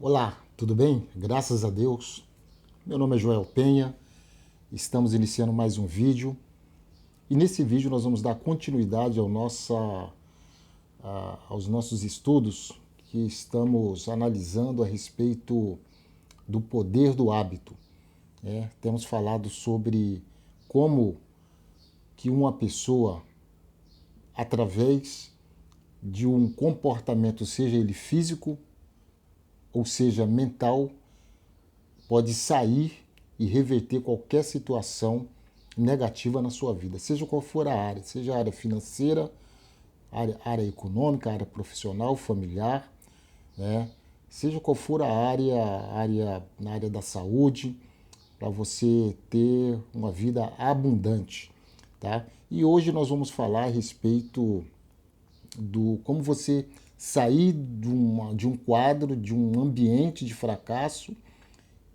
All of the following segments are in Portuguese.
Olá, tudo bem? Graças a Deus. Meu nome é Joel Penha, estamos iniciando mais um vídeo e nesse vídeo nós vamos dar continuidade aos nossos estudos que estamos analisando a respeito do poder do hábito. Temos falado sobre como que uma pessoa, através de um comportamento, seja ele físico ou seja mental, pode sair e reverter qualquer situação negativa na sua vida, seja qual for a área, seja a área financeira, área econômica, área profissional, familiar, né? Seja qual for a na área da saúde, para você ter uma vida abundante, tá? E hoje nós vamos falar a respeito do como você sair de um quadro, de um ambiente de fracasso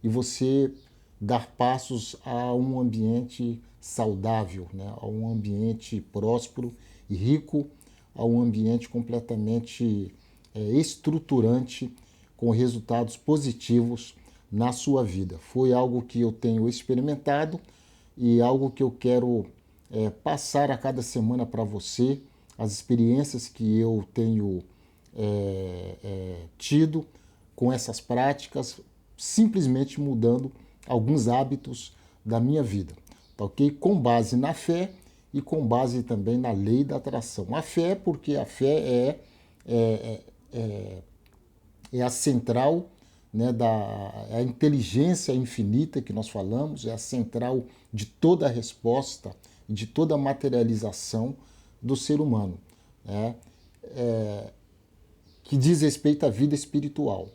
e você dar passos a um ambiente saudável, né? A um ambiente próspero e rico, a um ambiente completamente estruturante, com resultados positivos na sua vida. Foi algo que eu tenho experimentado e algo que eu quero passar a cada semana para você, as experiências que eu tenho tido com essas práticas, simplesmente mudando alguns hábitos da minha vida, tá ok? Com base na fé e com base também na lei da atração. A fé, porque a fé é a central, né, é a inteligência infinita que nós falamos, é a central de toda a resposta, de toda a materialização do ser humano, né? Que diz respeito à vida espiritual.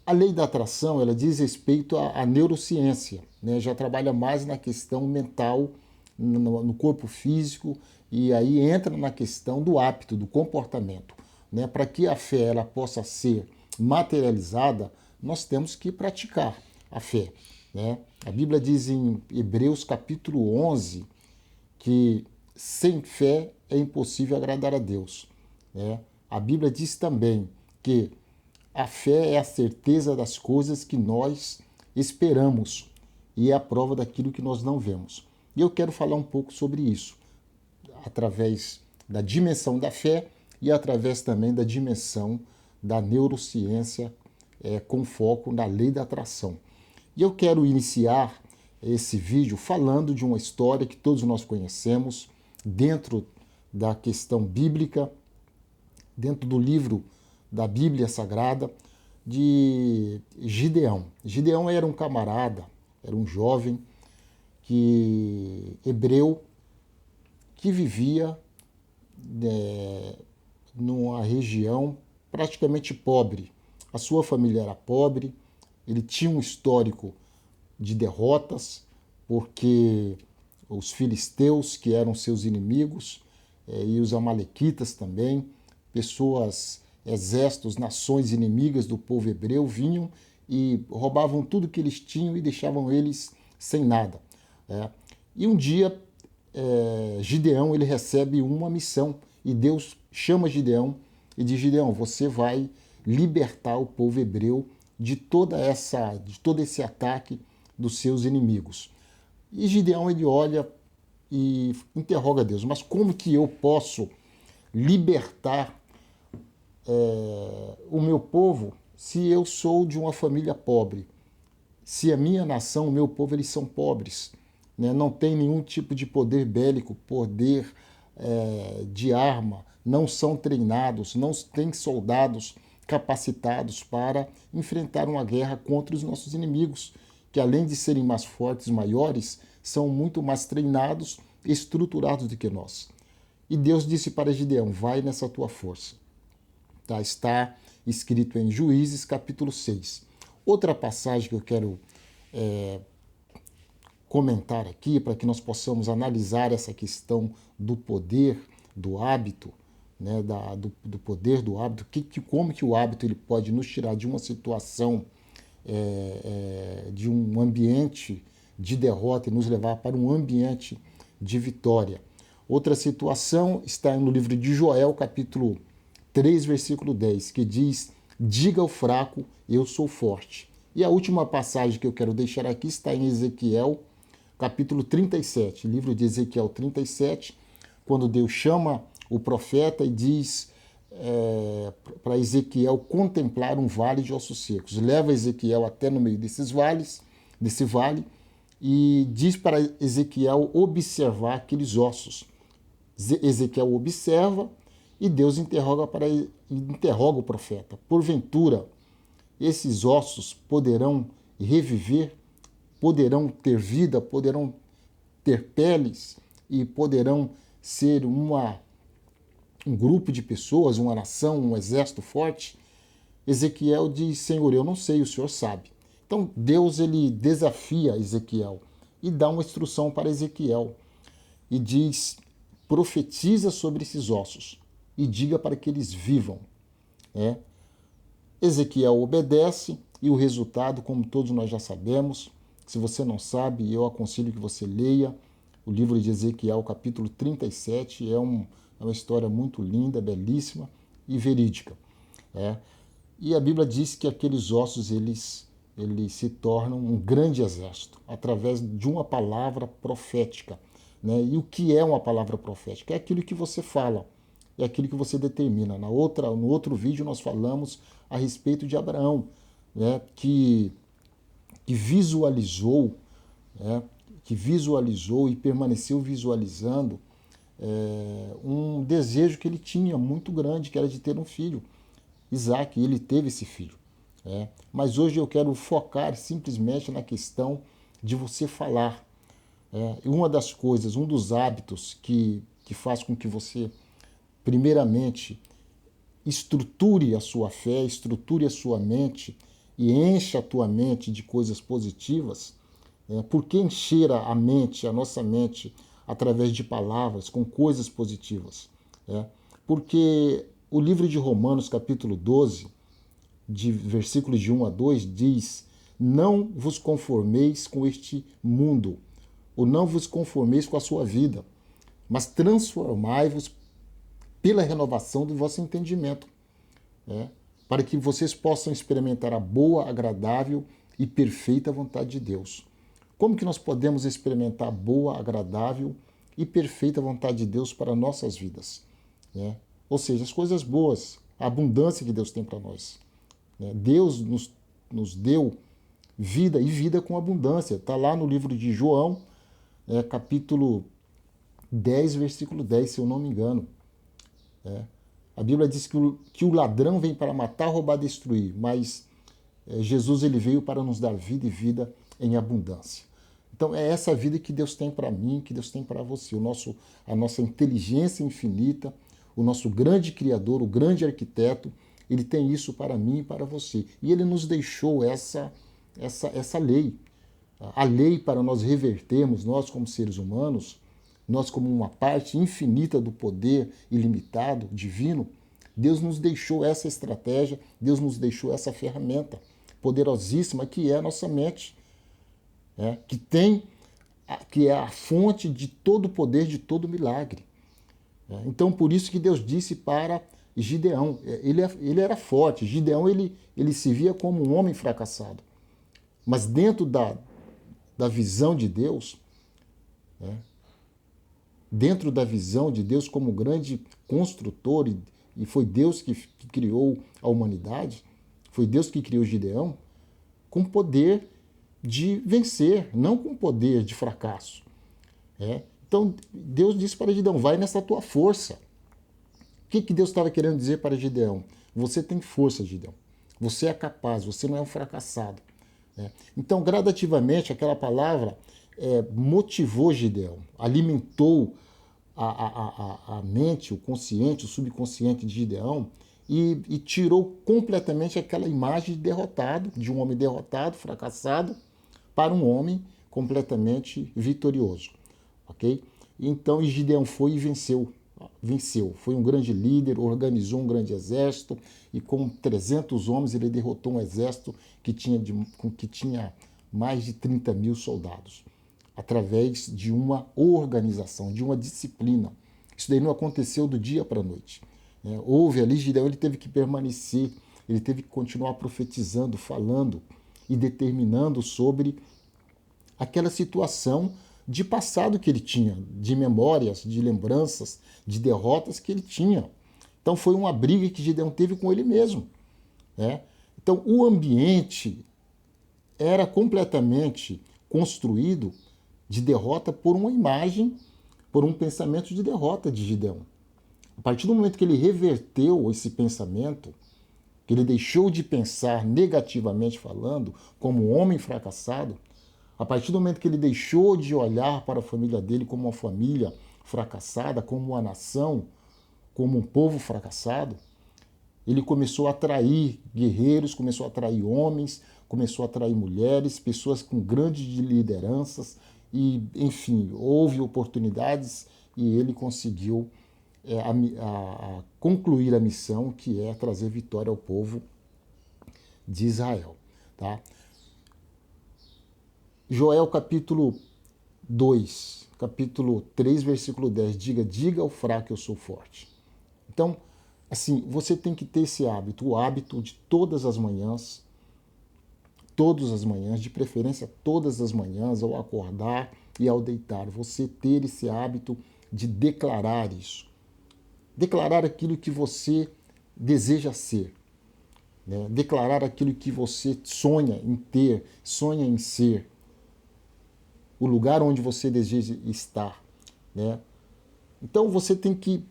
A lei da atração, ela diz respeito à neurociência, né? Já trabalha mais na questão mental, no corpo físico, e aí entra na questão do hábito, do comportamento, né? Para que a fé ela possa ser materializada, nós temos que praticar a fé, né? A Bíblia diz em Hebreus capítulo 11 que sem fé é impossível agradar a Deus, né? A Bíblia diz também que a fé é a certeza das coisas que nós esperamos e é a prova daquilo que nós não vemos. E eu quero falar um pouco sobre isso, através da dimensão da fé e através também da dimensão da neurociência, com foco na lei da atração. E eu quero iniciar esse vídeo falando de uma história que todos nós conhecemos, dentro da questão bíblica, dentro do livro da Bíblia Sagrada, de Gideão. Gideão era um camarada, era um jovem hebreu que vivia numa região praticamente pobre. A sua família era pobre, ele tinha um histórico de derrotas, porque os filisteus, que eram seus inimigos, e os amalequitas também, exércitos, nações inimigas do povo hebreu, vinham e roubavam tudo que eles tinham e deixavam eles sem nada. E um dia, Gideão ele recebe uma missão e Deus chama Gideão e diz: Gideão, você vai libertar o povo hebreu de todo esse ataque dos seus inimigos. E Gideão ele olha e interroga Deus: mas como que eu posso libertar o meu povo se eu sou de uma família pobre? Se a minha nação, o meu povo, eles são pobres, né? Não tem nenhum tipo de poder bélico, poder de arma, não são treinados, não têm soldados capacitados para enfrentar uma guerra contra os nossos inimigos, que além de serem mais fortes, maiores, são muito mais treinados, estruturados do que nós. E Deus disse para Gideão: vai nessa tua força. Tá? Está escrito em Juízes capítulo 6. Outra passagem que eu quero comentar aqui, para que nós possamos analisar essa questão do poder do hábito, né, do poder do hábito, como que o hábito ele pode nos tirar de uma situação, de um ambiente de derrota e nos levar para um ambiente de vitória. Outra situação está no livro de Joel, capítulo 3, versículo 10, que diz: diga ao fraco, eu sou forte. E a última passagem que eu quero deixar aqui está em Ezequiel, capítulo 37, livro de Ezequiel 37, quando Deus chama o profeta e diz para Ezequiel contemplar um vale de ossos secos. Leva Ezequiel até no meio desse vale, e diz para Ezequiel observar aqueles ossos. Ezequiel observa e Deus interroga o profeta. Porventura, esses ossos poderão reviver, poderão ter vida, poderão ter peles e poderão ser um grupo de pessoas, uma nação, um exército forte? Ezequiel diz: Senhor, eu não sei, o Senhor sabe. Então Deus ele desafia Ezequiel e dá uma instrução para Ezequiel e diz: profetiza sobre esses ossos e diga para que eles vivam. Ezequiel obedece e o resultado, como todos nós já sabemos, se você não sabe, eu aconselho que você leia o livro de Ezequiel, capítulo 37, é uma história muito linda, belíssima e verídica. E a Bíblia diz que aqueles ossos eles se tornam um grande exército através de uma palavra profética. E o que é uma palavra profética? É aquilo que você fala, é aquilo que você determina. No outro vídeo nós falamos a respeito de Abraão, que visualizou, e permaneceu visualizando um desejo que ele tinha muito grande, que era de ter um filho, Isaac, e ele teve esse filho. Mas hoje eu quero focar simplesmente na questão de você falar. Uma das coisas, um dos hábitos que faz com que você, primeiramente, estruture a sua fé, estruture a sua mente e encha a tua mente de coisas positivas. Por que encher a mente, a nossa mente, através de palavras, com coisas positivas? Porque o livro de Romanos, capítulo 12, de versículos de 1 a 2, diz: não vos conformeis com este mundo, ou não vos conformeis com a sua vida, mas transformai-vos pela renovação do vosso entendimento, para que vocês possam experimentar a boa, agradável e perfeita vontade de Deus. Como que nós podemos experimentar a boa, agradável e perfeita vontade de Deus para nossas vidas? Ou seja, as coisas boas, a abundância que Deus tem para nós. Deus nos deu vida e vida com abundância. Está lá no livro de João, capítulo 10, versículo 10, se eu não me engano. A Bíblia diz que o ladrão vem para matar, roubar, destruir, mas Jesus ele veio para nos dar vida e vida em abundância. Então é essa vida que Deus tem para mim, que Deus tem para você, a nossa inteligência infinita, o nosso grande Criador, o grande arquiteto, ele tem isso para mim e para você. E ele nos deixou essa lei, a lei para nós revertermos, nós como seres humanos, nós como uma parte infinita do poder ilimitado, divino. Deus nos deixou essa estratégia, Deus nos deixou essa ferramenta poderosíssima que é a nossa mente, que é a fonte de todo poder, de todo milagre. Então, por isso que Deus disse para Gideão, ele era forte, Gideão ele se via como um homem fracassado, mas dentro da visão de Deus, dentro da visão de Deus como grande construtor, e foi Deus que criou a humanidade, foi Deus que criou Gideão, com poder de vencer, não com poder de fracasso. Então Deus disse para Gideão: vai nessa tua força. O que Deus estava querendo dizer para Gideão? Você tem força, Gideão. Você é capaz, você não é um fracassado. Então, gradativamente, aquela palavra motivou Gideão, alimentou a mente, o consciente, o subconsciente de Gideão e tirou completamente aquela imagem de derrotado, de um homem derrotado, fracassado, para um homem completamente vitorioso. Ok? Então, Gideão foi e venceu. Foi um grande líder, organizou um grande exército e com 300 homens ele derrotou um exército que tinha mais de 30 mil soldados, através de uma organização, de uma disciplina. Isso daí não aconteceu do dia para a noite. Houve ali, Gideão ele teve que permanecer ele teve que continuar profetizando, falando e determinando sobre aquela situação de passado que ele tinha, de memórias, de lembranças, de derrotas que ele tinha. Então foi uma briga que Gideão teve com ele mesmo, né? Então o ambiente era completamente construído de derrota por uma imagem, por um pensamento de derrota de Gideão. A partir do momento que ele reverteu esse pensamento, que ele deixou de pensar negativamente falando, como um homem fracassado, a partir do momento que ele deixou de olhar para a família dele como uma família fracassada, como uma nação, como um povo fracassado, ele começou a atrair guerreiros, começou a atrair homens, começou a atrair mulheres, pessoas com grandes lideranças, e, enfim, houve oportunidades e ele conseguiu concluir a missão, que é trazer vitória ao povo de Israel. Tá? Joel capítulo 2, capítulo 3, versículo 10, diga ao fraco eu sou forte. Então, assim, você tem que ter esse hábito, o hábito de todas as manhãs, de preferência todas as manhãs, ao acordar e ao deitar, você ter esse hábito de declarar isso. Declarar aquilo que você deseja ser. Né? Declarar aquilo que você sonha em ter, sonha em ser. O lugar onde você deseja estar. Né? Então você tem que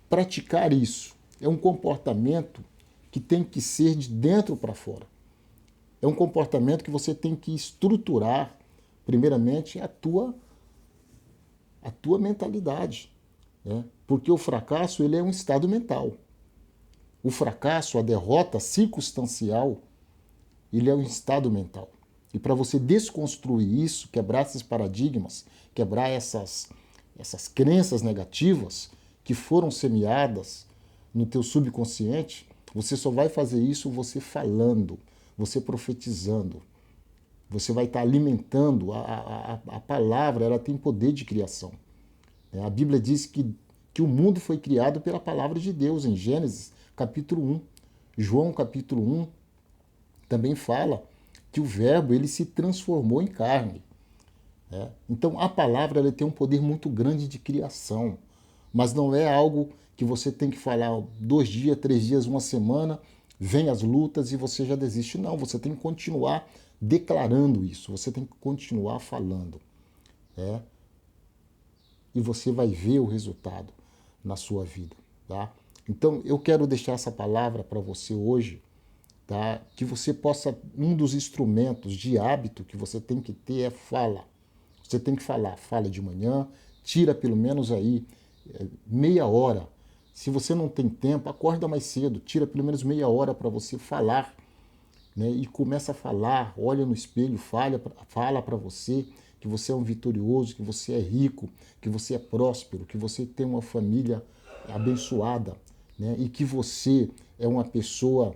praticar isso. É um comportamento que tem que ser de dentro para fora. É um comportamento que você tem que estruturar, primeiramente, a tua mentalidade. Né? Porque o fracasso ele é um estado mental. O fracasso, a derrota circunstancial, ele é um estado mental. E para você desconstruir isso, quebrar esses paradigmas, quebrar essas crenças negativas que foram semeadas no teu subconsciente, você só vai fazer isso você falando, você profetizando. Você vai estar alimentando. A palavra, ela tem poder de criação. A Bíblia diz que o mundo foi criado pela palavra de Deus, em Gênesis capítulo 1. João capítulo 1 também fala que o verbo ele se transformou em carne. Então a palavra ela tem um poder muito grande de criação, mas não é algo que você tem que falar 2 dias, 3 dias, uma semana, vem as lutas e você já desiste. Não, você tem que continuar declarando isso, você tem que continuar falando. E você vai ver o resultado na sua vida. Tá? Então eu quero deixar essa palavra para você hoje, tá? Que você possa, um dos instrumentos de hábito que você tem que ter é fala. Você tem que falar, fala de manhã, tira pelo menos aí meia hora. Se você não tem tempo, acorda mais cedo, tira pelo menos meia hora para você falar, né? E começa a falar, olha no espelho, fala para você que você é um vitorioso, que você é rico, que você é próspero, que você tem uma família abençoada, né? E que você é uma pessoa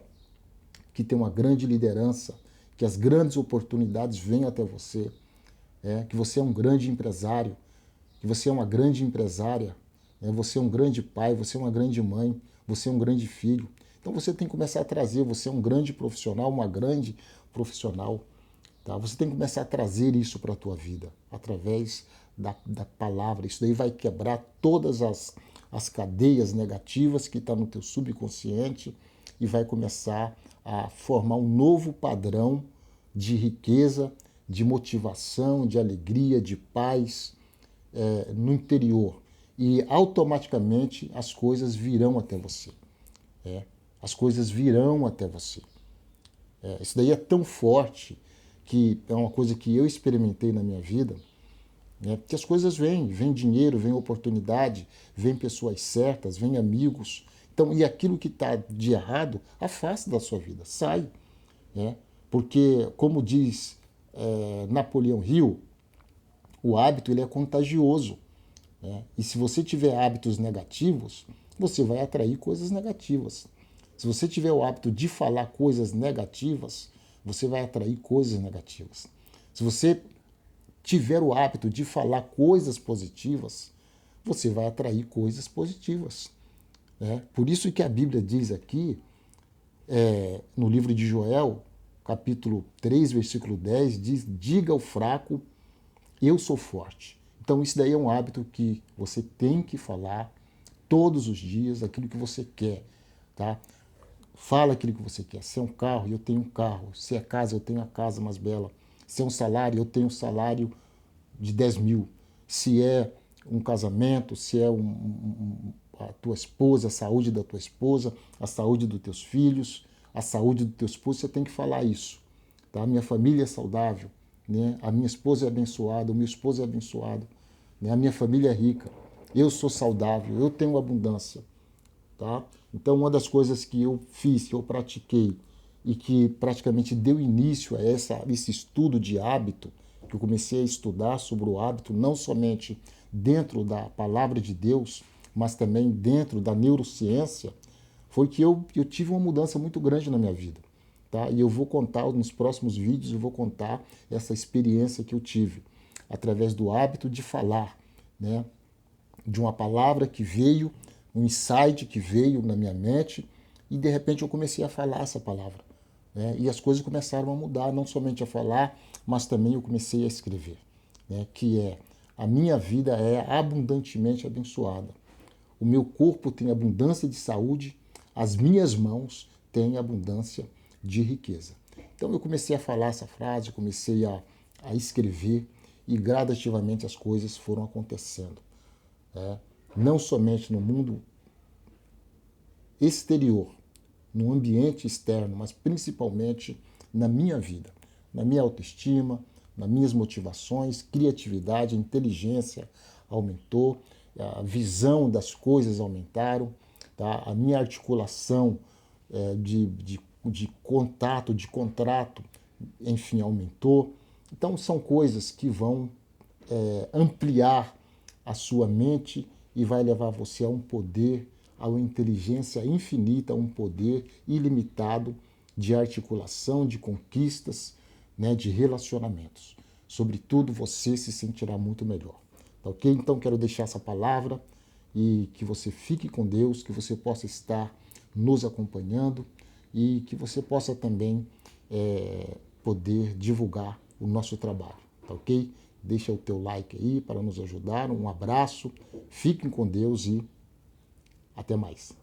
que tem uma grande liderança, que as grandes oportunidades vêm até você, que você é um grande empresário, que você é uma grande empresária, você é um grande pai, você é uma grande mãe, você é um grande filho. Então você tem que começar a trazer, você é um grande profissional, uma grande profissional. Tá? Você tem que começar a trazer isso para a tua vida, através da palavra. Isso daí vai quebrar todas as cadeias negativas que estão no teu subconsciente e vai começar a formar um novo padrão de riqueza, de motivação, de alegria, de paz no interior. E automaticamente as coisas virão até você. As coisas virão até você. Isso daí é tão forte que é uma coisa que eu experimentei na minha vida, que as coisas vem dinheiro, vem oportunidade, vem pessoas certas, vem amigos. Então, e aquilo que está de errado, afasta da sua vida, sai. Porque, como diz Napoleão Hill, o hábito ele é contagioso. E se você tiver hábitos negativos, você vai atrair coisas negativas. Se você tiver o hábito de falar coisas negativas, você vai atrair coisas negativas. Se você tiver o hábito de falar coisas positivas, você vai atrair coisas positivas. Por isso que a Bíblia diz aqui no livro de Joel, capítulo 3, versículo 10, diz: diga ao fraco, eu sou forte. Então isso daí é um hábito que você tem que falar todos os dias aquilo que você quer, tá? Fala aquilo que você quer. Se é um carro, eu tenho um carro. Se é casa, eu tenho a casa mais bela. Se é um salário, eu tenho um salário de 10 mil. Se é um casamento, se é a tua esposa, a saúde da tua esposa, a saúde dos teus filhos, a saúde do teu esposo, você tem que falar isso. Tá? Minha família é saudável, né? A minha esposa é abençoada, o meu esposo é abençoado, né? A minha família é rica, eu sou saudável, eu tenho abundância. Tá? Então, uma das coisas que eu fiz, que eu pratiquei e que praticamente deu início a esse estudo de hábito, que eu comecei a estudar sobre o hábito, não somente dentro da palavra de Deus, mas também dentro da neurociência, foi que eu tive uma mudança muito grande na minha vida. Tá? E eu vou contar, nos próximos vídeos, eu vou contar essa experiência que eu tive, através do hábito de falar, né? De uma palavra que veio, um insight que veio na minha mente, e de repente eu comecei a falar essa palavra. Né? E as coisas começaram a mudar, não somente a falar, mas também eu comecei a escrever. Né? Que é: a minha vida é abundantemente abençoada. O meu corpo tem abundância de saúde, as minhas mãos têm abundância de riqueza. Então eu comecei a falar essa frase, comecei a escrever, e gradativamente as coisas foram acontecendo. Né? Não somente no mundo exterior, no ambiente externo, mas principalmente na minha vida, na minha autoestima, nas minhas motivações, criatividade, inteligência aumentou, a visão das coisas aumentaram, tá? A minha articulação de contato, de contrato, enfim, aumentou. Então são coisas que vão ampliar a sua mente e vai levar você a um poder, a uma inteligência infinita, a um poder ilimitado de articulação, de conquistas, né, de relacionamentos. Sobretudo, você se sentirá muito melhor. Tá ok? Então, quero deixar essa palavra e que você fique com Deus, que você possa estar nos acompanhando e que você possa também poder divulgar o nosso trabalho. Tá ok? Deixa o teu like aí para nos ajudar. Um abraço, fiquem com Deus e até mais.